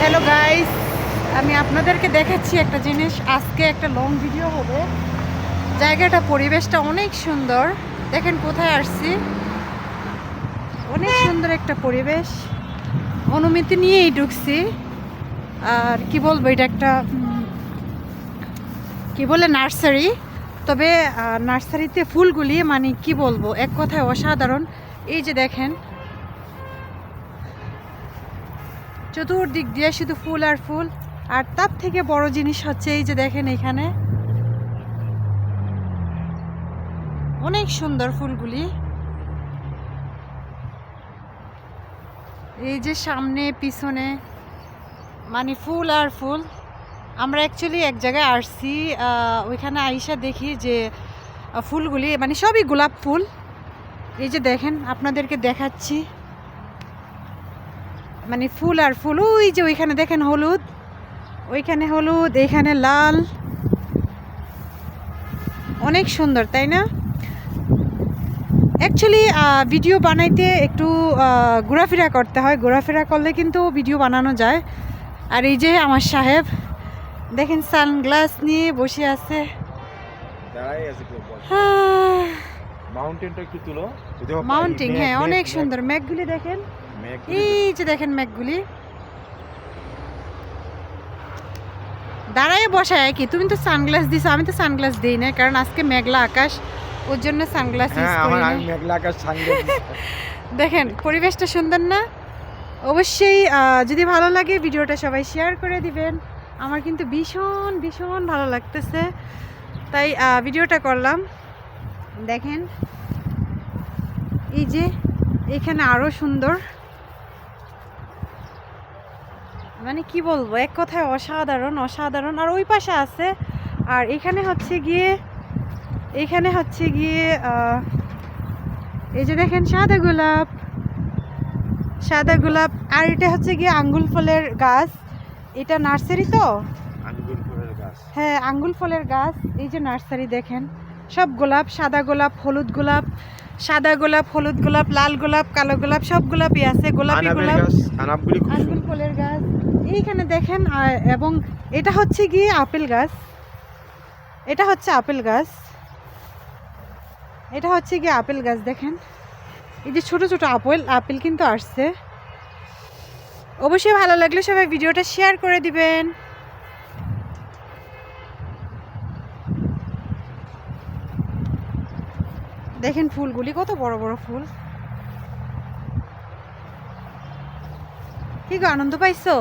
Hello guys, আমি আপনাদেরকে দেখাচ্ছি একটা জিনিস। আজকে একটা লং ভিডিও হবে। জায়গাটা, পরিবেশটা অনেক সুন্দর। দেখেন কোথায় আসছি, অনেক সুন্দর একটা পরিবেশ। অনুমতি নিয়েই ঢুকছি। আর কি বলবো, এটা একটা কি বলে নার্সারি। তবে নার্সারিতে ফুলগুলি মানে কি বলবো, এক কথায় অসাধারণ। এই যে দেখেন, চতুর্দিক দিয়ে শুধু ফুল আর ফুল। আর তার থেকে বড় জিনিস হচ্ছে এই যে দেখেন, এখানে অনেক সুন্দর ফুলগুলি। এই যে সামনে পিছনে মানে ফুল আর ফুল। আমরা অ্যাকচুয়ালি এক জায়গায় আসছি, ওইখানে আইসা দেখি যে ফুলগুলি মানে সবই গোলাপ ফুল। এই যে দেখেন, আপনাদেরকে দেখাচ্ছি, মানে ফুল আর ফুল। ওই যে ওইখানে দেখেন হলুদ, ওইখানে হলুদ, এইখানে লাল। অনেক সুন্দর, তাই না? অ্যাকচুয়ালি ভিডিও বানাইতে একটু ঘোরাফেরা করতে হয়, ঘোরাফেরা করলে কিন্তু ভিডিও বানানো যায়। আর এই যে আমার সাহেব দেখেন সানগ্লাস নিয়ে বসে আছে। মাউন্টেন, হ্যাঁ অনেক সুন্দর। মেঘগুলি দেখেন, এই যে দেখেন মেঘগুলি। দাঁড়ায় বসায় কি, তুমি তো সানগ্লাস দিছো, আমি তো সানগ্লাস দিই না, কারণ আজকে মেঘলা আকাশ, ওর জন্য সানগ্লাস ইউজ করি না। মেঘলা আকাশ, সানগ্লাস। দেখেন পরিবেশটা সুন্দর না? অবশ্যই যদি ভালো লাগে ভিডিওটা সবাই শেয়ার করে দিবেন। আমার কিন্তু ভীষণ ভীষণ ভালো লাগতেছে, তাই ভিডিওটা করলাম। দেখেন এই যে এখানে আরো সুন্দর, মানে কি বলবো, এক কথায় অসাধারণ অসাধারণ। আর ওই পাশে আছে। আর এখানে হচ্ছে গিয়ে এই যে দেখেন সাদা গোলাপ, সাদা গোলাপ। আর এটা হচ্ছে গিয়ে আঙ্গুল ফলের গাছ। এটা নার্সারি তো, আঙ্গুর ফলের গাছ। হ্যাঁ আঙ্গুল ফলের গাছ। এই যে নার্সারি দেখেন, সব গোলাপ, সাদা গোলাপ, হলুদ গোলাপ, সাদা গোলাপ, হলুদ গোলাপ, লাল গোলাপ, কালো গোলাপ, সব গোলাপই আছে। গোলাপি গোলাপ, আঙ্গুল ফলের গাছ এইখানে দেখেন। এবং এটা হচ্ছে গিয়ে আপেল গাছ, এটা হচ্ছে আপেল গাছ, এটা হচ্ছে গিয়ে আপেল গাছ। দেখেন এই যে ছোট ছোট আপেল কিন্তু আসছে। অবশ্যই ভালো লাগলে সবাই ভিডিওটা শেয়ার করে দিবেন। দেখেন ফুলগুলি কত বড় বড় ফুল। কি গো, আনন্দ পাইছো?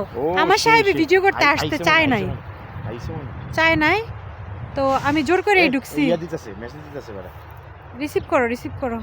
আমার সাহেব ভিডিও করতে আসতে চায় নাই, তো আমি জোর করে ঢুকছি। রিসিভ করো।